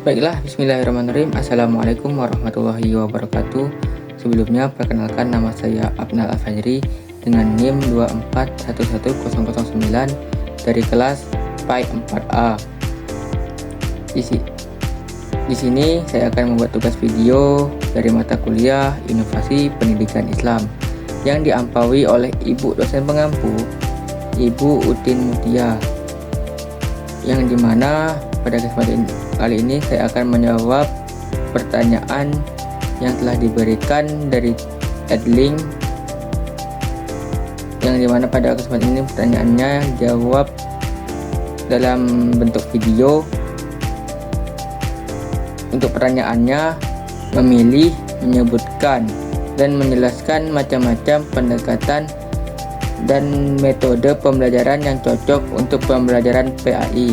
Baiklah, bismillahirrahmanirrahim. Assalamualaikum warahmatullahi wabarakatuh. Sebelumnya, perkenalkan nama saya Abnal Al-Fajri dengan NIM 2411009 dari kelas PAI 4A. Di sini saya akan membuat tugas video dari mata kuliah Inovasi Pendidikan Islam yang diampaui oleh Ibu dosen pengampu, Ibu Utin Mutia, yang dimana pada kesempatan kali ini saya akan menjawab pertanyaan yang telah diberikan dari Adlink, yang dimana pada kesempatan ini pertanyaannya dijawab dalam bentuk video. Untuk pertanyaannya, memilih, menyebutkan, dan menjelaskan macam-macam pendekatan dan metode pembelajaran yang cocok untuk pembelajaran PAI,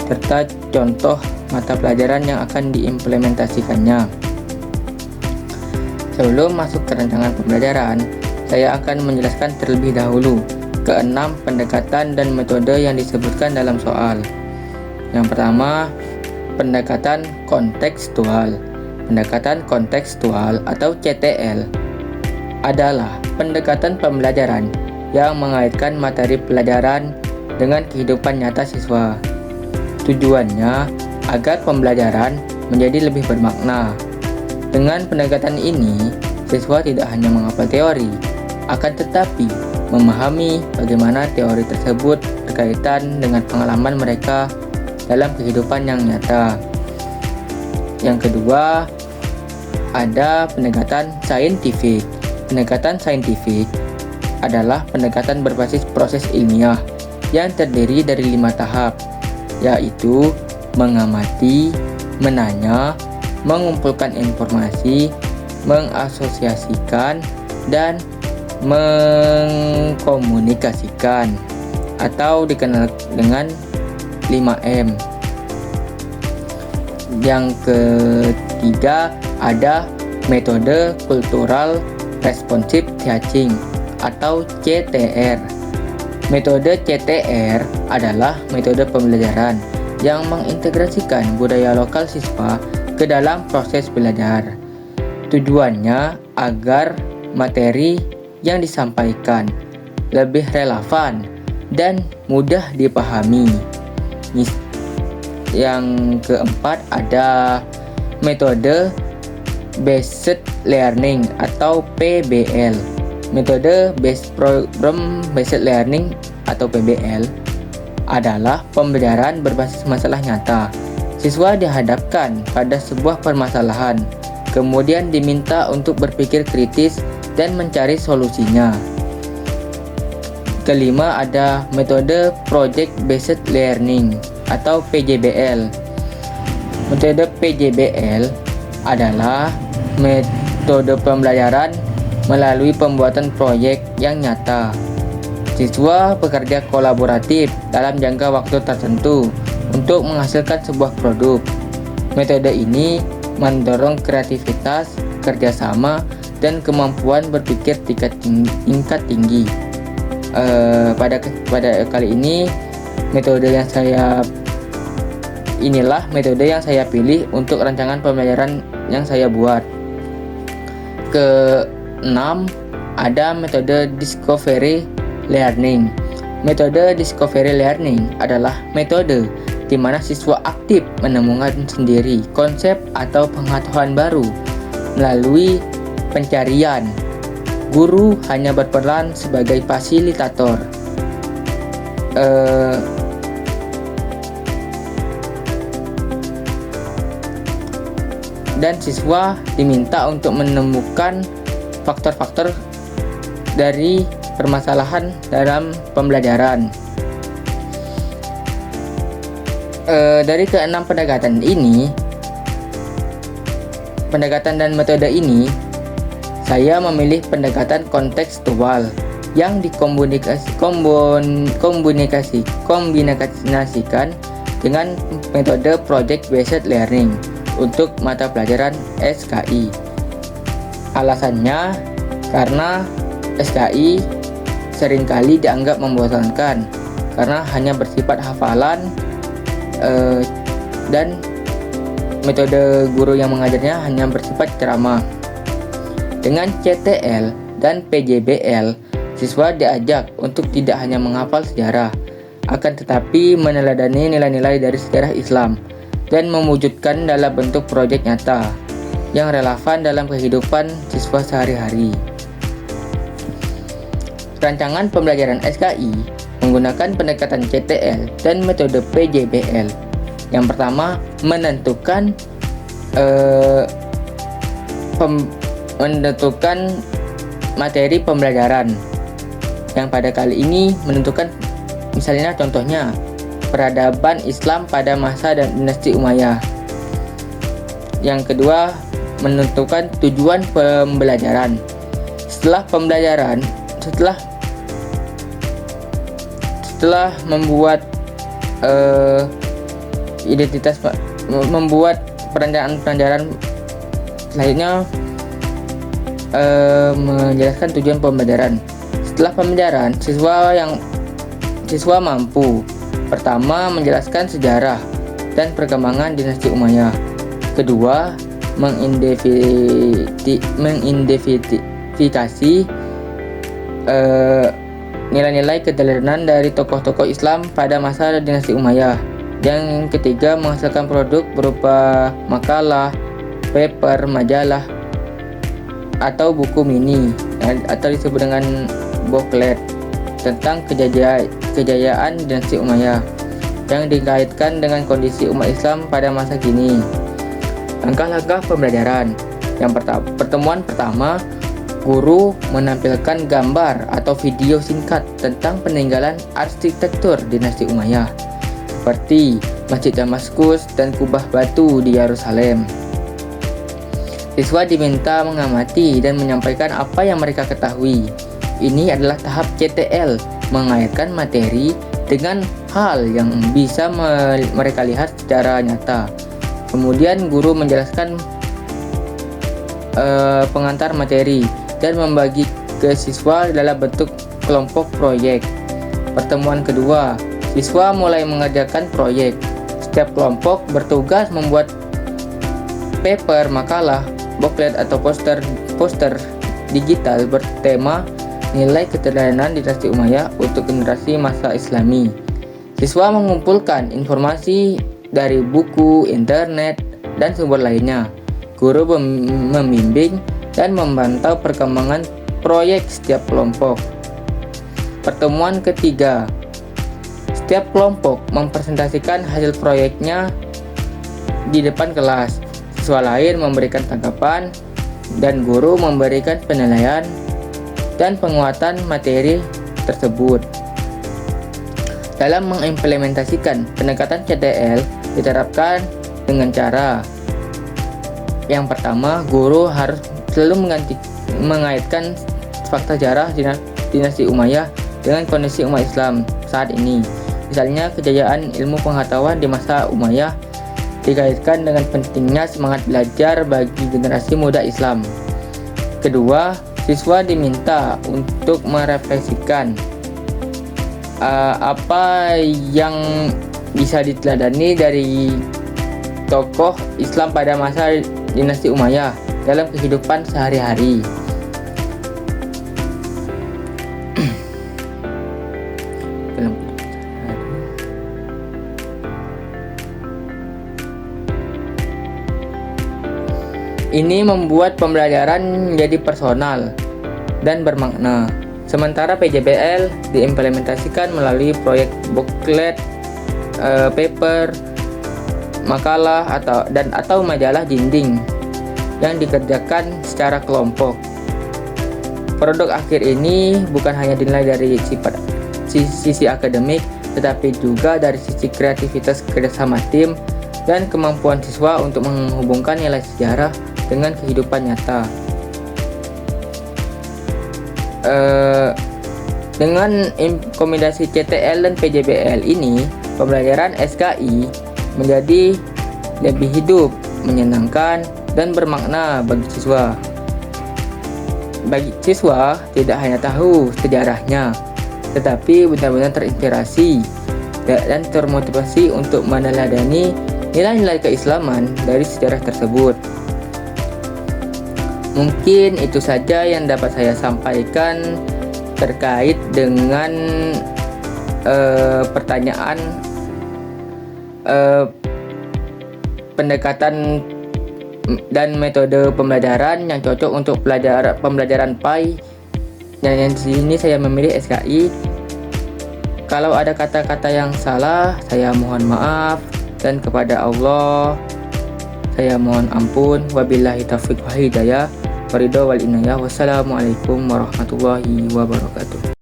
serta contoh mata pelajaran yang akan diimplementasikannya. Sebelum masuk ke rancangan pembelajaran, saya akan menjelaskan terlebih dahulu keenam pendekatan dan metode yang disebutkan dalam soal. Yang pertama, pendekatan kontekstual. Pendekatan kontekstual atau CTL adalah pendekatan pembelajaran yang mengaitkan materi pelajaran dengan kehidupan nyata siswa. Tujuannya agar pembelajaran menjadi lebih bermakna. Dengan pendekatan ini, siswa tidak hanya menghafal teori, akan tetapi memahami bagaimana teori tersebut berkaitan dengan pengalaman mereka dalam kehidupan yang nyata. Yang kedua, ada pendekatan saintifik. Pendekatan saintifik adalah pendekatan berbasis proses ilmiah yang terdiri dari 5 tahap, yaitu mengamati, menanya, mengumpulkan informasi, mengasosiasikan, dan mengkomunikasikan, atau dikenal dengan 5M. Yang ketiga ada metode kultural responsive teaching atau CTR. Metode CTR adalah metode pembelajaran yang mengintegrasikan budaya lokal siswa ke dalam proses belajar. Tujuannya agar materi yang disampaikan lebih relevan dan mudah dipahami. Yang keempat ada metode Based Learning atau PBL. Metode Program Based Learning atau PBL adalah pembelajaran berbasis masalah nyata. Siswa dihadapkan pada sebuah permasalahan, kemudian diminta untuk berpikir kritis dan mencari solusinya. Kelima ada metode Project Based Learning atau PJBL. Metode PJBL adalah metode pembelajaran melalui pembuatan proyek yang nyata. Siswa bekerja kolaboratif dalam jangka waktu tertentu untuk menghasilkan sebuah produk. Metode ini mendorong kreativitas, kerjasama, dan kemampuan berpikir tingkat tinggi. Pada kali ini inilah metode yang saya pilih untuk rancangan pembelajaran yang saya buat. Keenam, ada metode discovery learning. Metode discovery learning adalah metode di mana siswa aktif menemukan sendiri konsep atau pengetahuan baru melalui pencarian. Guru hanya berperan sebagai fasilitator. Dan siswa diminta untuk menemukan faktor-faktor dari permasalahan dalam pembelajaran. Dari keenam pendekatan dan metode ini, saya memilih pendekatan kontekstual yang dikombinasikan dengan metode Project Based Learning untuk mata pelajaran SKI. Alasannya karena SKI seringkali dianggap membosankan karena hanya bersifat hafalan dan metode guru yang mengajarnya hanya bersifat ceramah. Dengan CTL dan PJBL, siswa diajak untuk tidak hanya menghafal sejarah, akan tetapi meneladani nilai-nilai dari sejarah Islam dan mewujudkan dalam bentuk proyek nyata yang relevan dalam kehidupan siswa sehari-hari. Rancangan pembelajaran SKI menggunakan pendekatan CTL dan metode PJBL. Yang pertama, menentukan materi pembelajaran, yang pada kali ini menentukan, misalnya contohnya peradaban Islam pada masa dan dinasti Umayyah. Yang kedua, menentukan tujuan pembelajaran. Setelah membuat membuat perencanaan pembelajaran, selanjutnya menjelaskan tujuan pembelajaran. Setelah pembelajaran, siswa mampu pertama menjelaskan sejarah dan perkembangan dinasti Umayyah. Kedua, mengidentifikasi nilai-nilai keteladanan dari tokoh-tokoh Islam pada masa dinasti Umayyah. Yang ketiga, menghasilkan produk berupa makalah, paper, majalah, atau buku mini atau disebut dengan booklet tentang kejayaan dinasti Umayyah yang dikaitkan dengan kondisi umat Islam pada masa kini. Langkah-langkah pembelajaran. Pertemuan pertama, guru menampilkan gambar atau video singkat tentang peninggalan arsitektur dinasti Umayyah seperti Masjid Damaskus dan kubah batu di Yerusalem. Siswa diminta mengamati dan menyampaikan apa yang mereka ketahui. Ini adalah tahap CTL, mengaitkan materi dengan hal yang bisa mereka lihat secara nyata. Kemudian guru menjelaskan pengantar materi dan membagi ke siswa dalam bentuk kelompok proyek. Pertemuan kedua, siswa mulai mengerjakan proyek. Setiap kelompok bertugas membuat paper, makalah, booklet atau poster digital bertema nilai keteladanan dinasti Umayyah untuk generasi masa Islami. Siswa mengumpulkan informasi dari buku, internet, dan sumber lainnya. Guru membimbing dan memantau perkembangan proyek setiap kelompok. Pertemuan ketiga, setiap kelompok mempresentasikan hasil proyeknya di depan kelas. Siswa lain memberikan tanggapan dan guru memberikan penilaian dan penguatan materi tersebut. Dalam mengimplementasikan pendekatan CTL diterapkan dengan cara yang pertama, guru harus selalu mengaitkan fakta sejarah dinasti Umayyah dengan kondisi umat Islam saat ini. Misalnya, kejayaan ilmu pengetahuan di masa Umayyah dikaitkan dengan pentingnya semangat belajar bagi generasi muda Islam. Kedua, siswa diminta untuk merefleksikan apa yang bisa diteladani dari tokoh Islam pada masa dinasti Umayyah dalam kehidupan sehari-hari. Ini membuat pembelajaran menjadi personal dan bermakna. Sementara PJBL diimplementasikan melalui proyek booklet, paper, makalah atau majalah dinding yang dikerjakan secara kelompok. Produk akhir ini bukan hanya dinilai dari sisi akademik, tetapi juga dari sisi kreativitas kerjasama tim dan kemampuan siswa untuk menghubungkan nilai sejarah dengan kehidupan nyata. Dengan kombinasi CTL dan PJBL ini, pembelajaran SKI menjadi lebih hidup, menyenangkan, dan bermakna bagi siswa. Bagi siswa, tidak hanya tahu sejarahnya, tetapi benar-benar terinspirasi dan termotivasi untuk meneladani nilai-nilai keislaman dari sejarah tersebut. Mungkin itu saja yang dapat saya sampaikan terkait dengan pertanyaan pendekatan dan metode pembelajaran yang cocok untuk pembelajaran PAI. Dan di sini saya memilih SKI. Kalau ada kata-kata yang salah, saya mohon maaf, dan kepada Allah saya mohon ampun. Wabillahi taufiq wal hidayah, waridho wal inayah. Wassalamualaikum warahmatullahi wabarakatuh.